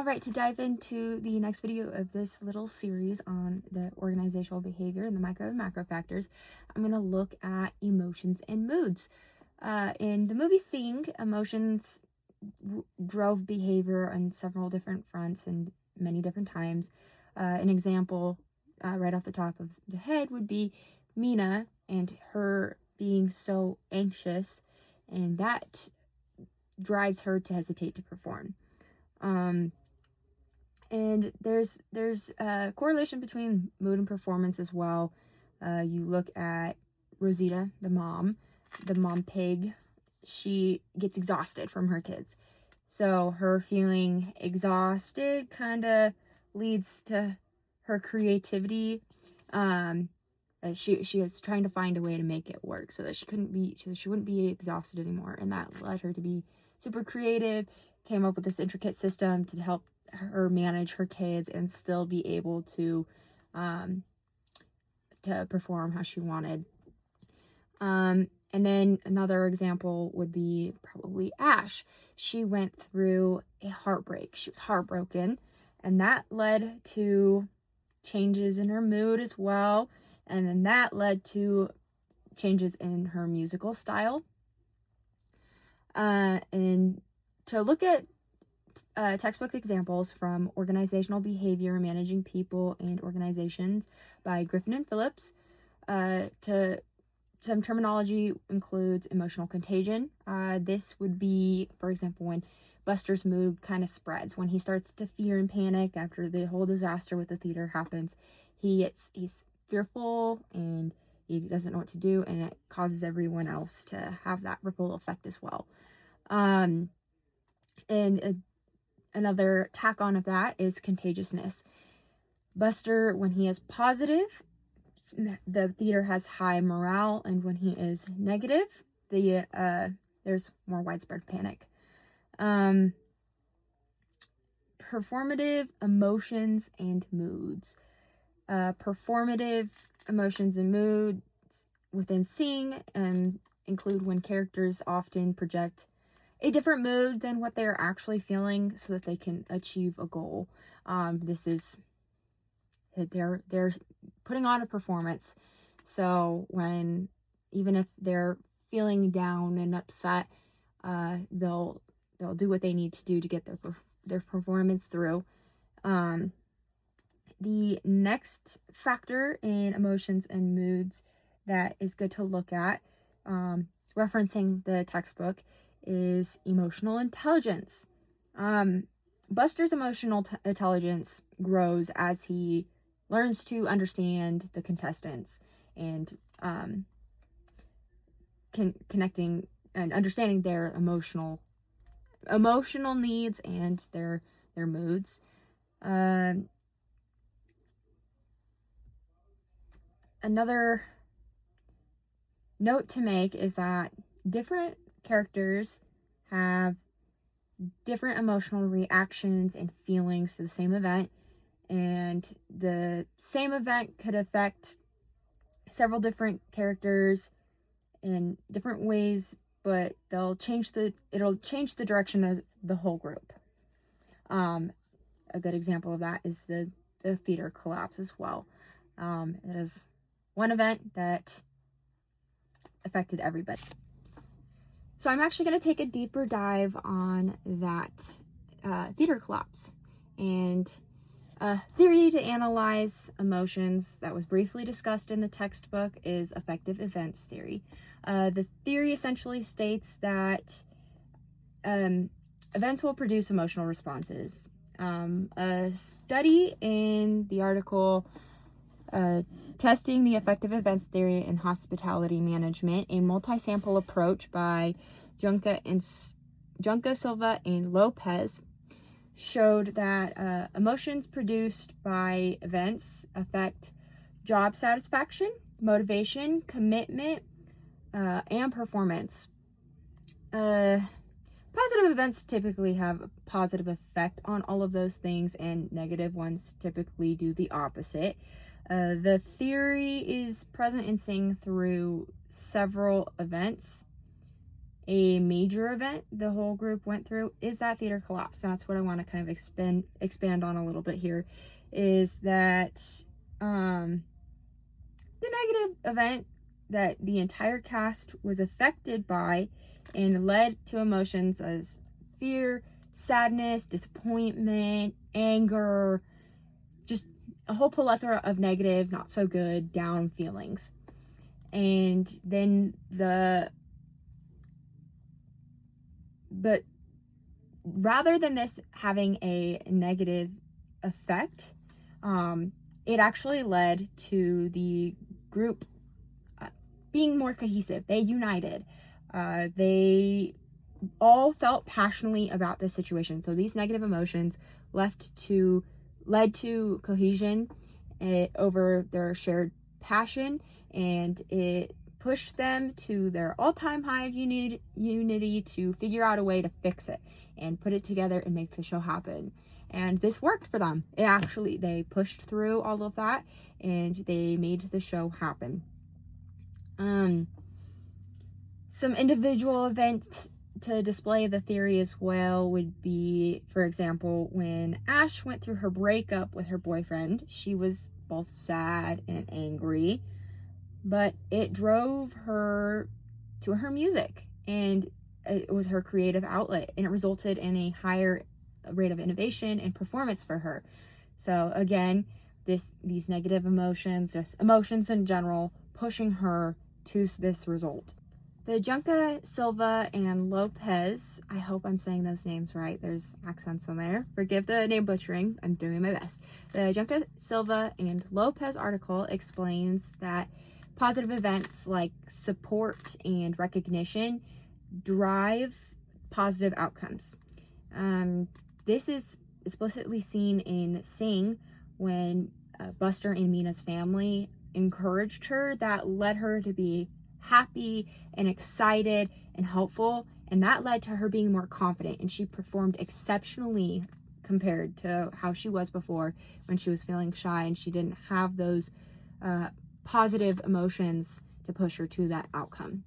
All right, to dive into the next video of this little series on the organizational behavior and the micro and macro factors, I'm going to look at emotions and moods. In the movie Sing, emotions drove behavior on several different fronts and many different times. An example right off the top of the head would be Mina and her being so anxious, and that drives her to hesitate to perform. And there's a correlation between mood and performance as well. You look at Rosita, the mom pig. She gets exhausted from her kids. So her feeling exhausted kind of leads to her creativity. She is trying to find a way to make it work so that she wouldn't be exhausted anymore. And that led her to be super creative, came up with this intricate system to help her manage her kids and still be able to perform how she wanted. And then another example would be probably Ash. She went through a heartbreak. She was heartbroken, and that led to changes in her mood as well. And then that led to changes in her musical style. And to look at textbook examples from Organizational Behavior, Managing People and Organizations by Griffin and Phillips. Some terminology includes emotional contagion. This would be, for example, when Buster's mood kind of spreads. When he starts to fear and panic after the whole disaster with the theater happens, he's fearful and he doesn't know what to do, and it causes everyone else to have that ripple effect as well. Another tack on of that is contagiousness. Buster, when he is positive, the theater has high morale, and when he is negative, there's more widespread panic. Performative emotions and moods. Performative emotions and moods within Sing include when characters often project a different mood than what they're actually feeling so that they can achieve a goal. This is they're putting on a performance. So even if they're feeling down and upset, they'll do what they need to do to get their performance through. The next factor in emotions and moods that is good to look at, referencing the textbook, is emotional intelligence. Buster's emotional intelligence grows as he learns to understand the contestants and connecting and understanding their emotional needs and their moods. Another note to make is that different characters have different emotional reactions and feelings to the same event, and the same event could affect several different characters in different ways, but it'll change the direction of the whole group. A good example of that is the theater collapse as well. It is one event that affected everybody. So I'm actually going to take a deeper dive on that theater collapse. And a theory to analyze emotions that was briefly discussed in the textbook is affective events theory. The theory essentially states that events will produce emotional responses. A study in the article Testing the Affective Events Theory in Hospitality Management, a multi-sample approach by Junca, Silva, and Lopez, showed that emotions produced by events affect job satisfaction, motivation, commitment, and performance. Positive events typically have a positive effect on all of those things, and negative ones typically do the opposite. The theory is present in Sing through several events, a major event the whole group went through is that theater collapse. That's what I want to kind of expand on a little bit here, is that the negative event that the entire cast was affected by and led to emotions as fear, sadness, disappointment, anger, just a whole plethora of negative, not so good, down feelings. And then but rather than this having a negative effect, it actually led to the group being more cohesive. They united. They all felt passionately about this situation. So these negative emotions led to cohesion over their shared passion, and it pushed them to their all-time high of unity to figure out a way to fix it and put it together and make the show happen. And this worked for them. They pushed through all of that and they made the show happen. Some individual events to display the theory as well would be, for example, when Ash went through her breakup with her boyfriend, she was both sad and angry, but it drove her to her music, and it was her creative outlet, and it resulted in a higher rate of innovation and performance for her. So again, these negative emotions, just emotions in general, pushing her to this result. The Junta, Silva, and Lopez, I hope I'm saying those names right, there's accents in there, forgive the name butchering, I'm doing my best. The Junta, Silva, and Lopez article explains that positive events like support and recognition drive positive outcomes. This is explicitly seen in Sing when Buster and Mina's family encouraged her. That led her to be happy and excited and hopeful, and that led to her being more confident, and she performed exceptionally compared to how she was before when she was feeling shy and she didn't have those positive emotions to push her to that outcome.